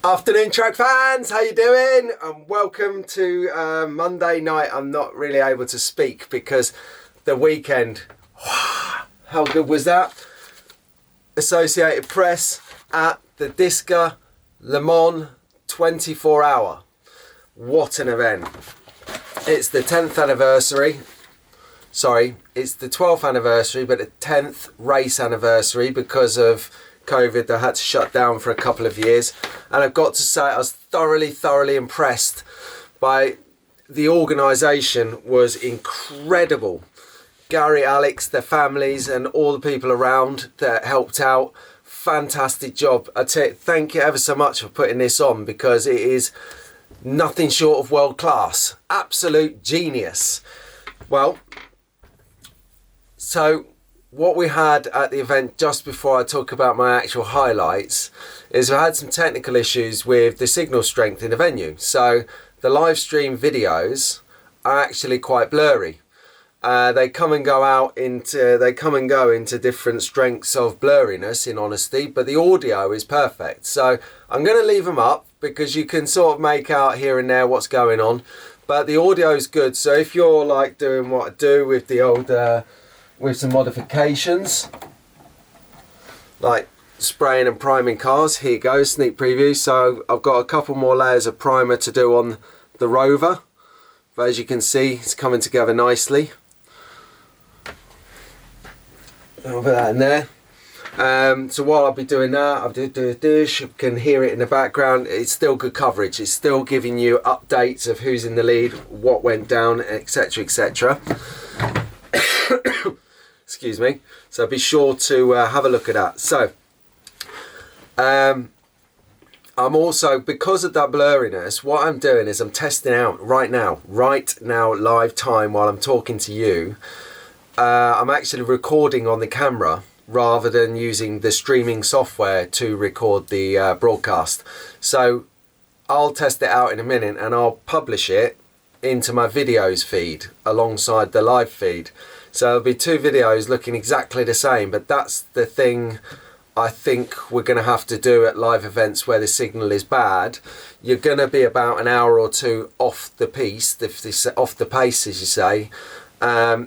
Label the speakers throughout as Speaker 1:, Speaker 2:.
Speaker 1: Afternoon track fans, how you doing? And welcome to Monday night. I'm not really able to speak because the weekend, how good was that? Associated Press at the DISCA LeMan 24 hour. What an event. It's the 10th anniversary. Sorry, it's the 12th anniversary, but the 10th race anniversary because of COVID. They had to shut down for a couple of years. And I've got to say, I was thoroughly impressed by the organisation. Was incredible. Gary, Alex, their families and all the people around that helped out. Fantastic job. I thank you ever so much for putting this on because it is nothing short of world class. Absolute genius. Well, so what we had at the event, just before I talk about my actual highlights, is I had some technical issues with the signal strength in the venue. So the live stream videos are actually quite blurry. They come and go into different strengths of blurriness, in honesty, but the audio is perfect. So I'm going to leave them up because you can sort of make out here and there what's going on, but the audio is good. So if you're like doing what I do with the old with some modifications like spraying and priming cars, here you go, sneak preview. So I've got a couple more layers of primer to do on the Rover, but as you can see, it's coming together nicely. I'll put that in there. So while I'll be doing that, I'll do this. You can hear it in the background. It's still good coverage. It's still giving you updates of who's in the lead, what went down, etc, etc. Excuse me. So be sure to have a look at that. So I'm also, because of that blurriness, what I'm doing is I'm testing out right now live time while I'm talking to you. I'm actually recording on the camera rather than using the streaming software to record the broadcast. So I'll test it out in a minute and I'll publish it into my videos feed alongside the live feed. So there'll be two videos looking exactly the same, but that's the thing I think we're going to have to do at live events where the signal is bad. You're going to be about an hour or two off the piece, off the pace, as you say.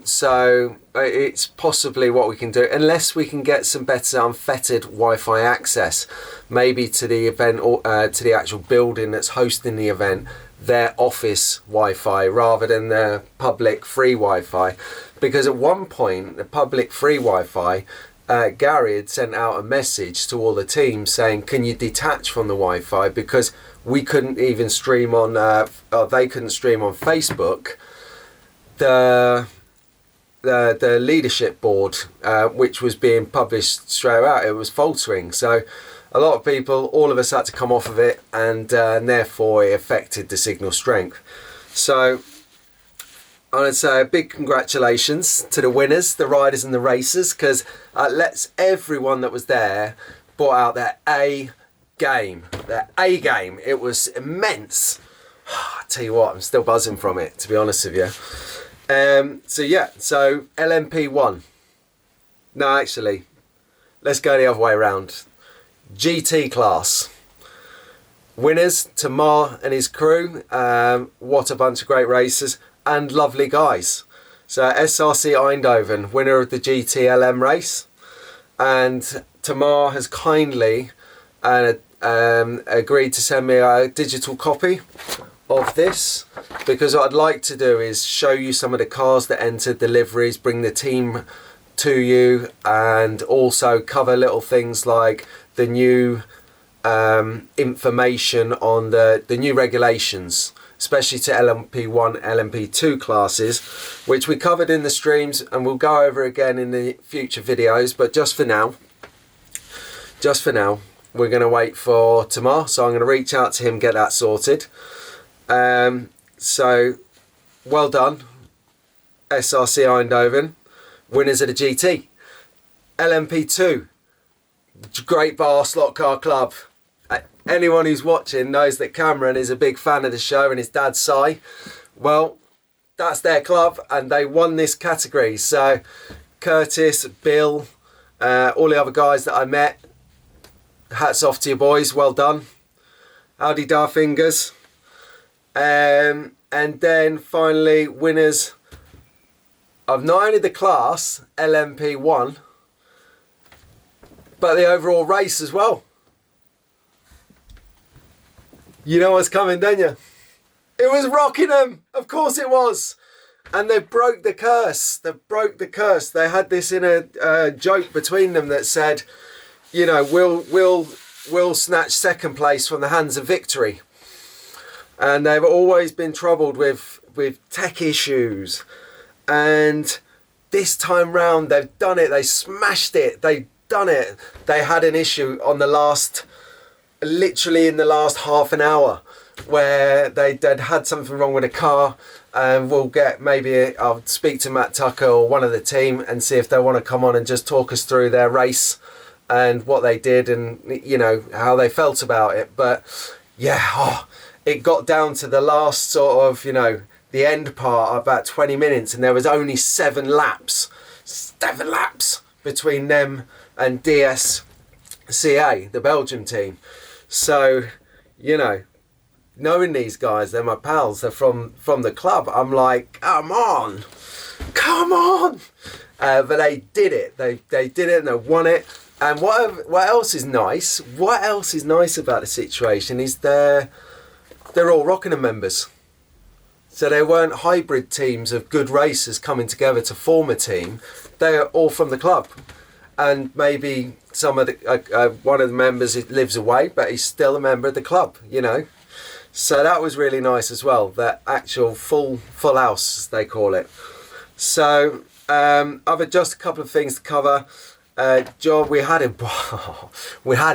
Speaker 1: So it's possibly what we can do, unless we can get some better unfettered Wi-Fi access, maybe to the event or to the actual building that's hosting the event, their office Wi-Fi rather than the public free Wi-Fi. Because at one point, the public free Wi-Fi, Gary had sent out a message to all the teams saying, can you detach from the Wi-Fi, because we couldn't even stream on, they couldn't stream on Facebook. The leadership board, which was being published straight out, it was faltering. So a lot of people, all of us had to come off of it, and therefore it affected the signal strength. So I want to say a big congratulations to the winners, the riders and the racers, because everyone that was there brought out their A game. It was immense. I tell you what, I'm still buzzing from it, to be honest with you. So LMP won. No, actually, let's go the other way around. GT class. Winners, Tamar and his crew. What a bunch of great racers and lovely guys. So SRC Eindhoven, winner of the GT-LM race. And Tamar has kindly agreed to send me a digital copy of this, because what I'd like to do is show you some of the cars that entered, the liveries, bring the team to you, and also cover little things like the new information on the new regulations, especially to LMP1, LMP2 classes, which we covered in the streams and we'll go over again in the future videos. But just for now, we're going to wait for Tamar, so I'm going to reach out to him, get that sorted. So well done, SRC Eindhoven, winners of the GT. LMP2, Great Bar Slot Car Club. Anyone who's watching knows that Cameron is a big fan of the show, and his dad Si. Well, that's their club and they won this category. So Curtis, Bill, all the other guys that I met, hats off to you boys, well done. Howdy dar fingers. And then finally, winners of not only the class, LMP1, but the overall race as well. You know what's coming, don't you? It was Rockingham, of course it was. And they broke the curse. They broke the curse. They had this in a joke between them that said, you know, we'll snatch second place from the hands of victory. And they've always been troubled with tech issues. And this time round, they've done it. They smashed it. They've done it. They had an issue on literally in the last half an hour, where they'd had something wrong with a car. And we'll I'll speak to Matt Tucker or one of the team and see if they want to come on and just talk us through their race and what they did and, you know, how they felt about it. But yeah, it got down to the last sort of, you know, the end part, about 20 minutes, and there was only 7 laps between them and DSCA, the Belgian team. So, you know, knowing these guys, they're my pals, they're from the club, I'm like, come on. But they did it. They did it and they won it. And what else is nice? What else is nice about the situation is they're all Rockingham members. So they weren't hybrid teams of good racers coming together to form a team. They are all from the club. And maybe some of the one of the members lives away, but he's still a member of the club, you know. So that was really nice as well. That actual full house, as they call it. So I've just a couple of things to cover. John, we had a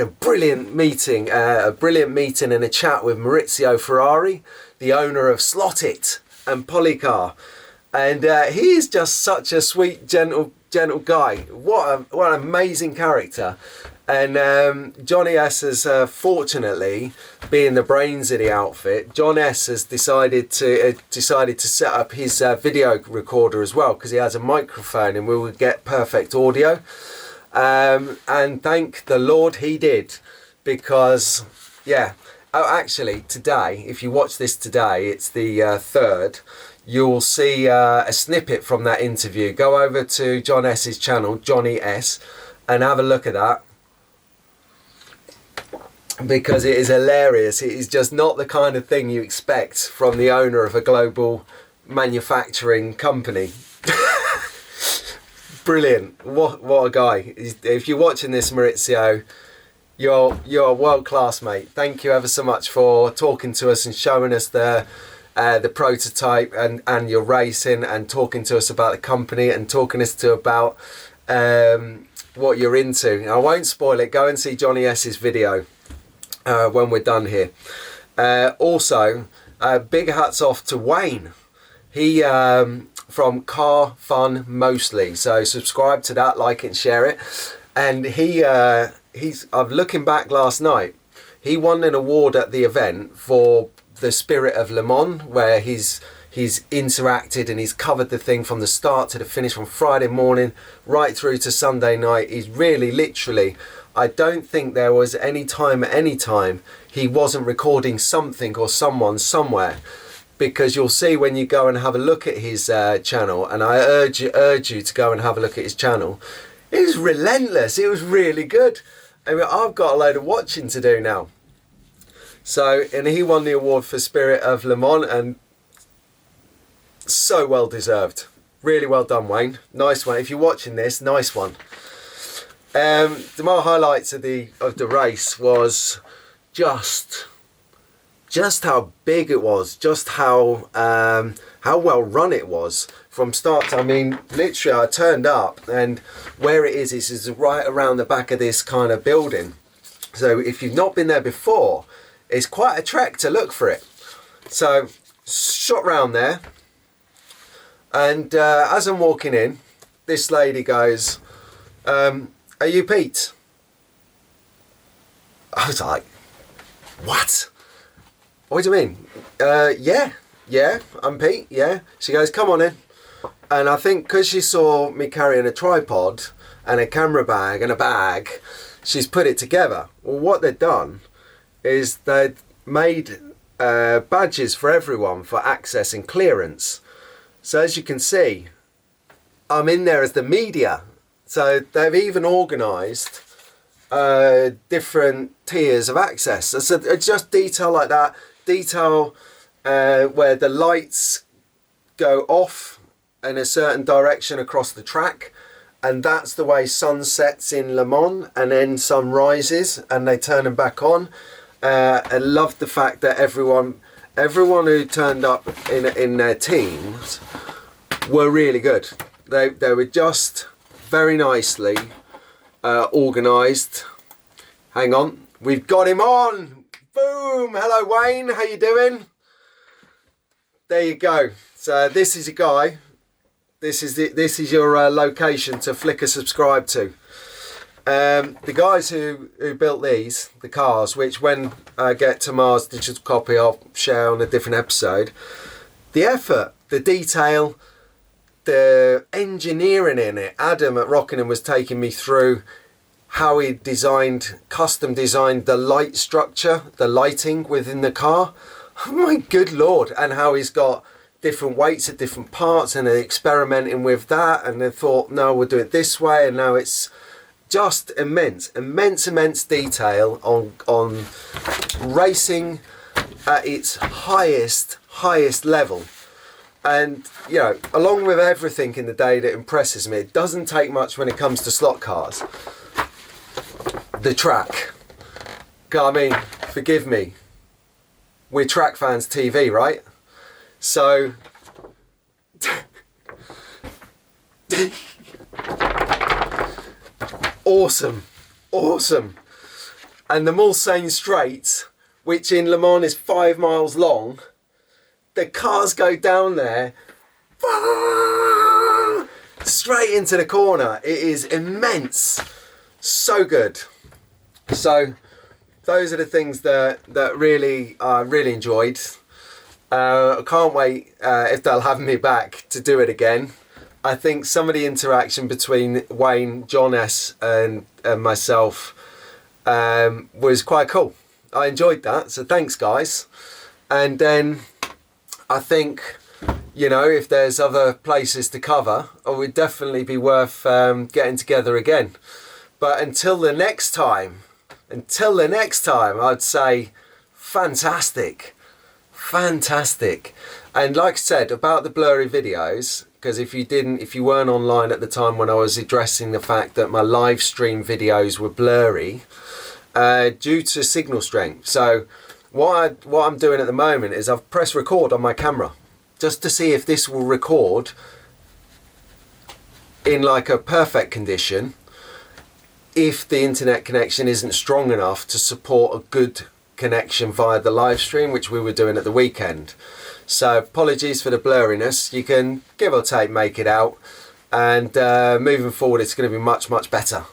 Speaker 1: brilliant meeting and a chat with Maurizio Ferrari, the owner of Slot It and Polycar, and he is just such a sweet, gentle guy. What an amazing character. And Johnny S has fortunately, being the brains of the outfit, John S has decided to set up his video recorder as well, because he has a microphone and we will get perfect audio. And thank the Lord he did, because yeah. Oh, actually today, if you watch this today, it's the 3rd, you'll see a snippet from that interview. Go over to John S's channel, Johnny S, and have a look at that, because it is hilarious. It is just not the kind of thing you expect from the owner of a global manufacturing company. Brilliant. What a guy. If you're watching this, Maurizio, you're a world class, mate. Thank you ever so much for talking to us and showing us the prototype and your racing, and talking to us about the company and talking us about what you're into. I won't spoil it. Go and see Johnny S's video when we're done here. Also, big hats off to Wayne. He from Car Fun Mostly. So subscribe to that, like it and share it. And I'm looking back last night, he won an award at the event for the Spirit of Le Mans, where he's interacted and he's covered the thing from the start to the finish, from Friday morning right through to Sunday night. He's really literally, I don't think there was any time he wasn't recording something or someone somewhere, because you'll see when you go and have a look at his channel, and I urge you to go and have a look at his channel. It was relentless. It was really good. I mean, I've got a load of watching to do now. So, and he won the award for Spirit of Le Mans, and so well deserved. Really well done, Wayne. Nice one. If you're watching this, nice one. The more highlights of the race was just how big it was, just how well run it was from start to, I mean, literally I turned up, and where it is right around the back of this kind of building. So if you've not been there before, it's quite a trek to look for it. So shot round there, and as I'm walking in, this lady goes, are you Pete? I was like, what? What do you mean? Yeah, I'm Pete, yeah. She goes, come on in. And I think because she saw me carrying a tripod and a camera bag and a bag, she's put it together. Well, what they'd done is they'd made badges for everyone for access and clearance. So as you can see, I'm in there as the media. So they've even organised different tiers of access. So it's just detail like that. Detail where the lights go off in a certain direction across the track. And that's the way sun sets in Le Mans, and then sun rises and they turn them back on. I love the fact that everyone who turned up in their teams were really good. They were just very nicely organised. Hang on, we've got him on. Boom! Hello Wayne, how you doing? There you go. So this is a guy. This is your location to flick a subscribe to. The guys who built these, the cars, which when I get to Mars digital copy I'll share on a different episode. The effort, the detail, the engineering in it. Adam at Rockingham was taking me through how he custom designed the light structure, the lighting within the car. Oh my good Lord. And how he's got different weights at different parts, and they're experimenting with that, and they thought, no, we'll do it this way, and now it's just immense detail on racing at its highest level. And you know, along with everything in the day that impresses me, it doesn't take much when it comes to slot cars. The track. I mean, forgive me, we're Track Fans TV, right? So awesome. And the Mulsanne Straight, which in Le Mans is 5 miles long, the cars go down there straight into the corner. It is immense. So good. So those are the things that really I really enjoyed. I can't wait if they'll have me back to do it again. I think some of the interaction between Wayne, John S and myself was quite cool. I enjoyed that, so thanks guys. And then I think, you know, if there's other places to cover, it would definitely be worth getting together again. But until the next time, I'd say fantastic. And like I said about the blurry videos, because if you weren't online at the time when I was addressing the fact that my live stream videos were blurry due to signal strength. So what I'm doing at the moment is I've pressed record on my camera just to see if this will record in like a perfect condition if the internet connection isn't strong enough to support a good connection via the live stream, which we were doing at the weekend. So apologies for the blurriness. You can give or take make it out, and moving forward it's going to be much better.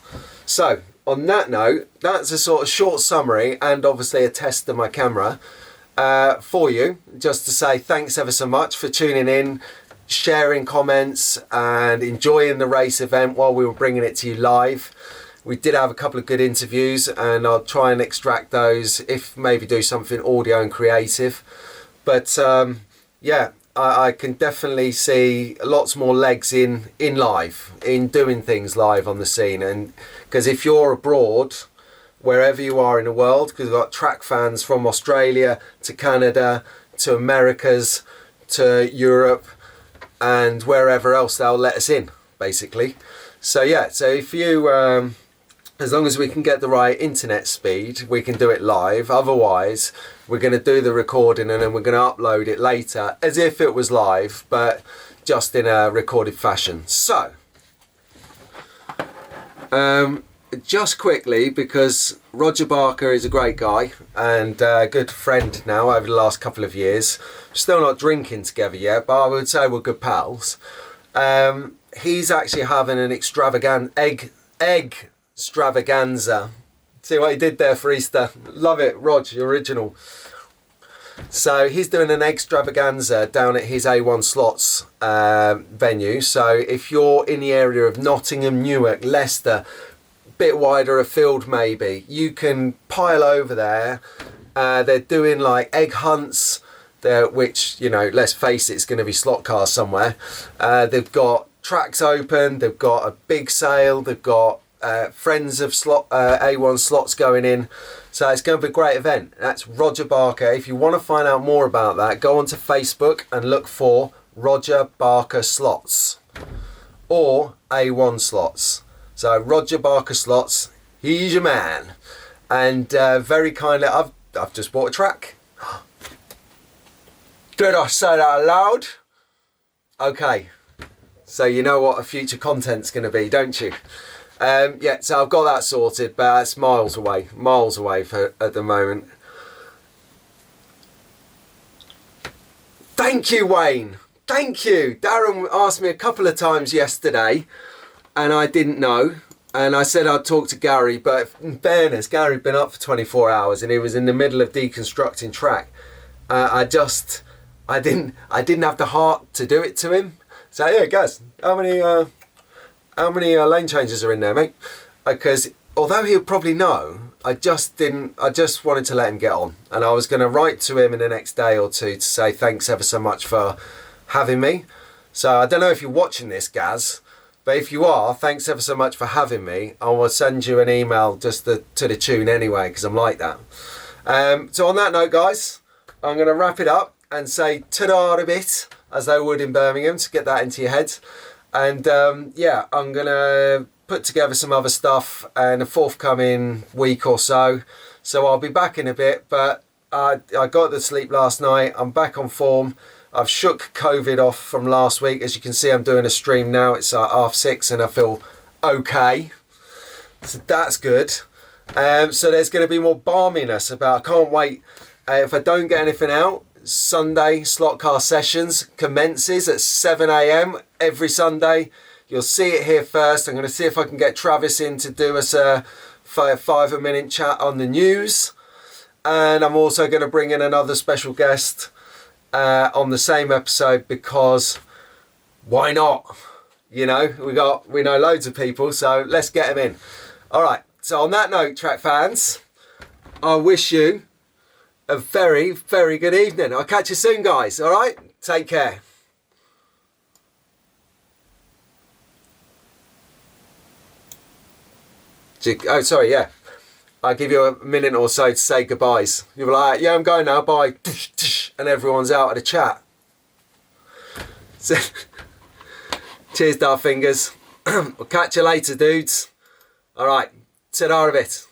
Speaker 1: So on that note, that's a sort of short summary and obviously a test of my camera for you, just to say thanks ever so much for tuning in, sharing comments and enjoying the race event while we were bringing it to you live. We did have a couple of good interviews, and I'll try and extract those, if maybe do something audio and creative. But yeah, I can definitely see lots more legs in live, in doing things live on the scene. And because if you're abroad, wherever you are in the world, because we've got track fans from Australia to Canada to Americas to Europe and wherever else, they'll let us in, basically. So yeah, so if you as long as we can get the right internet speed, we can do it live. Otherwise, we're going to do the recording and then we're going to upload it later as if it was live, but just in a recorded fashion. So, just quickly, because Roger Barker is a great guy and a good friend now over the last couple of years. Still not drinking together yet, but I would say we're good pals. He's actually having an extravagant egg extravaganza. See what he did there for Easter? Love it, Rog, the original. So he's doing an extravaganza down at his A1 Slots venue. So if you're in the area of Nottingham, Newark, Leicester, bit wider afield maybe, you can pile over there They're doing like egg hunts, which, you know, let's face it, it's going to be slot cars somewhere. They've got tracks open, they've got a big sale, they've got friends of A1 slots going in. So it's going to be a great event. That's Roger Barker. If you want to find out more about that, go onto Facebook and look for Roger Barker Slots or A1 Slots. So Roger Barker Slots, he's your man. And very kindly, I've just bought a track. Did I say that out loud? Okay, so you know what a future content's going to be, don't you? Yeah, so I've got that sorted, but it's miles away at the moment. Thank you, Wayne. Thank you. Darren asked me a couple of times yesterday, and I didn't know. And I said I'd talk to Gary, but in fairness, Gary had been up for 24 hours, and he was in the middle of deconstructing track. I didn't have the heart to do it to him. So yeah, guys, how many lane changes are in there, mate? Because although he'll probably know, I just wanted to let him get on, and I was going to write to him in the next day or two to say thanks ever so much for having me. So I don't know if you're watching this, Gaz, but if you are, thanks ever so much for having me. I will send you an email just to the tune anyway, because I'm like that. So on that note, guys, I'm going to wrap it up and say ta-da a bit, as they would in Birmingham, to get that into your head. And yeah, I'm going to put together some other stuff in a forthcoming week or so. So I'll be back in a bit, but I got the sleep last night. I'm back on form. I've shook COVID off from last week. As you can see, I'm doing a stream now. It's 6:30 and I feel okay. So that's good. So there's going to be more balminess about. I can't wait. If I don't get anything out, Sunday slot car sessions commences at 7 AM every Sunday. You'll see it here first. I'm going to see if I can get Travis in to do us a 5-minute chat on the news. And I'm also going to bring in another special guest on the same episode, because why not? You know, we know loads of people, so let's get them in. All right, so on that note, track fans, I wish you a very, very good evening. I'll catch you soon, guys. All right, take care. Oh, sorry, yeah. I'll give you a minute or so to say goodbyes. You'll be like, yeah, I'm going now, bye. And everyone's out of the chat. So, cheers, dark fingers. We'll catch you later, dudes. All right, ta-da a bit.